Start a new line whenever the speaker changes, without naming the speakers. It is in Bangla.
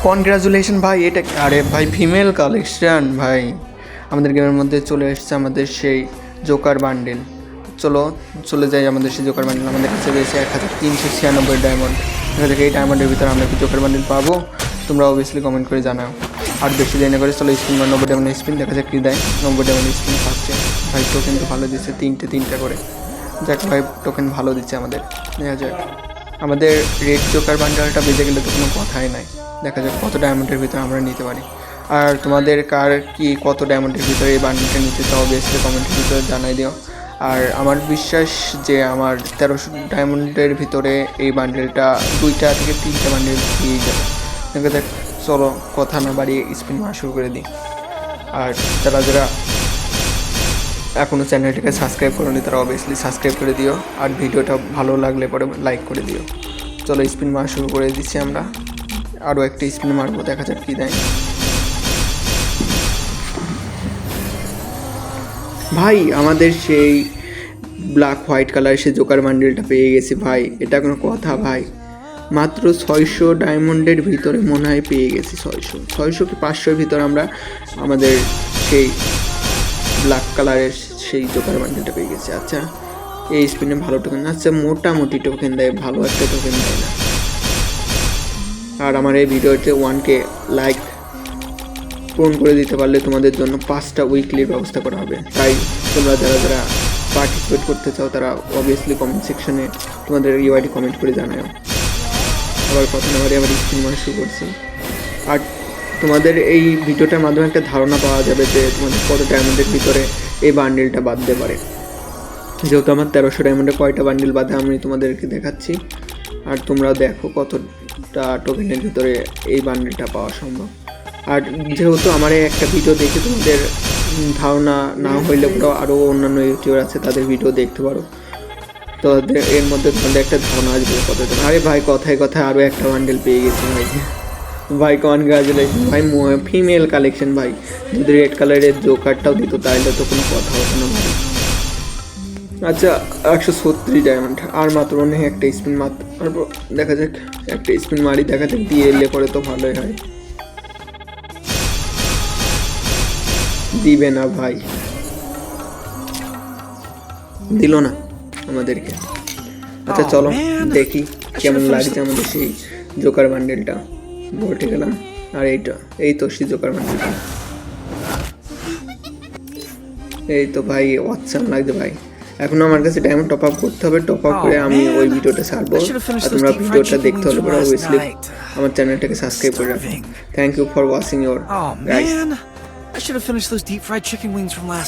কনগ্রাচুলেশন ভাই, এটা আরে ভাই ফিমেল কালেকশন ভাই, আমাদের গেমের মধ্যে চলে এসেছে আমাদের সেই জোকার বান্ডেল। চলে যাই আমাদের সেই জোকার বান্ডেল। আমাদের কাছে রয়েছে 1396 ডায়মন্ড। এখান থেকে এই ডায়মন্ডের ভিতরে আমরা কি জোকার বান্ডেল পাবো? তোমরা অবভিয়াসলি কমেন্ট করে জানাও। আর বেশি দেরি না করে চলো স্পিন 90 ডায়মন্ড স্পিন, দেখা যাক কী দেয়। 90 ডায়মন্ড স্পিন পাচ্ছে ভাই, টোকেন তো ভালো দিচ্ছে, তিনটা করে। যাক ভাই, টোকেন ভালো দিচ্ছে আমাদের, দেখা যাক। আমাদের রেড জোকার বান্ডেলটা বেজে গেলে তো কোনো কথাই নাই। দেখা যাক কত ডায়মন্ডের ভিতরে আমরা নিতে পারি। আর তোমাদের কার কি কত ডায়মন্ডের ভিতরে এই বান্ডেলটা নিতে চাও অবভিয়াসলি কমেন্টের ভিতরে জানাই দিও। আর আমার বিশ্বাস যে আমার 1300 ডায়মন্ডের ভিতরে এই বান্ডেলটা 2টা থেকে 3টা বান্ডেল পেয়ে যাবে। দেখা যাক, চলো কথা না বাড়িয়ে স্পিন মারা শুরু করে দিই। আর যারা এখনও চ্যানেলটাকে সাবস্ক্রাইব করোনি তারা অবভিয়াসলি সাবস্ক্রাইব করে দিও। আর ভিডিওটা ভালো লাগলে পরে লাইক করে দিও। চলো স্পিন মারা শুরু করে দিচ্ছি আমরা। আরও একটা স্পিন মারবো, দেখা যাক কী দেয়। ভাই আমাদের সেই ব্ল্যাক হোয়াইট কালার সেই জোকার বান্ডেলটা পেয়ে গেছি ভাই, এটা কোনো কথা ভাই? মাত্র 600 ডায়মন্ডের ভিতরে মনে হয় পেয়ে গেছি। 600 কি 500-র ভিতরে আমরা আমাদের সেই ব্ল্যাক কালারের সেই জোকার বান্ডেলটা পেয়ে গেছি। আচ্ছা, এই স্পিনে ভালো টোকেন, আচ্ছা মোটামুটি টোকেন দেয়, ভালো একটা টোকেন দেয় না। আর আমার এই ভিডিওতে 1K লাইক পূরণ করে দিতে পারলে তোমাদের জন্য 5টা উইকলির ব্যবস্থা করা হবে। তাই তোমরা যারা পার্টিসিপেট করতে চাও তারা অবভিয়াসলি কমেন্ট সেকশনে তোমাদের ইউআইডি কমেন্ট করে জানাও। আবার কথা না বাড়ি আবার স্ক্রিন মারা শুরু করছি। আর তোমাদের এই ভিডিওটার মাধ্যমে একটা ধারণা পাওয়া যাবে যে তোমাদের কত ডায়মন্ডের ভিতরে এই বান্ডেলটা বাঁধতে পারে। যেহেতু আমার 1300 ডায়মন্ডে কয়টা বান্ডেল বাঁধে আমি তোমাদেরকে দেখাচ্ছি। আর তোমরা দেখো কতটা টোকেনের ভিতরে এই বান্ডেলটা পাওয়া সম্ভব। আর যেহেতু আমার একটা ভিডিও দেখে তোমাদের ধারণা না হইলে পুরো আরও অন্যান্য ইউটিউবার আছে তাদের ভিডিও দেখতে পারো, তো এর মধ্যে তোমাদের একটা ধারণা আসবে কতটা। আরে ভাই কথায় আরও একটা বান্ডেল পেয়ে গেছি ভাই কনগ্রাচুলেশন ভাই, ফিমেল কালেকশন ভাই। যদি রেড কালারের জোকারটাও দিত তাহলে তো কোনো কথা হতো না ভাই। আচ্ছা 136 ডায়মন্ড, আর মাত্র নেই একটা স্পিন মারবো, দেখা যাক একটা স্পিন মারি, দেখা যাক দিয়ে এলে পরে তো ভালোই হয়। দিবে না ভাই, দিল না আমাদেরকে। আচ্ছা চলো দেখি কেমন লাগছে আমাদের সেই জোকার বান্ডেলটা। বলতে গেলাম আর এই তো সেই জোকার বান্ডেলটা, এই তো ভাই অসাম লাগছে ভাই। এখন আমার কাছে ডায়মন্ড টপ আপ করতে হবে, টপ আপ করে আমি ওই ভিডিওটা ছাড়বো। আর তোমরা ভিডিওটা দেখতে হলে পরে অবভিয়াসলি আমার চ্যানেলটাকে সাবস্ক্রাইব করে রাখো। Thank you for watching your guys.
I should have finished those deep fried chicken wings from last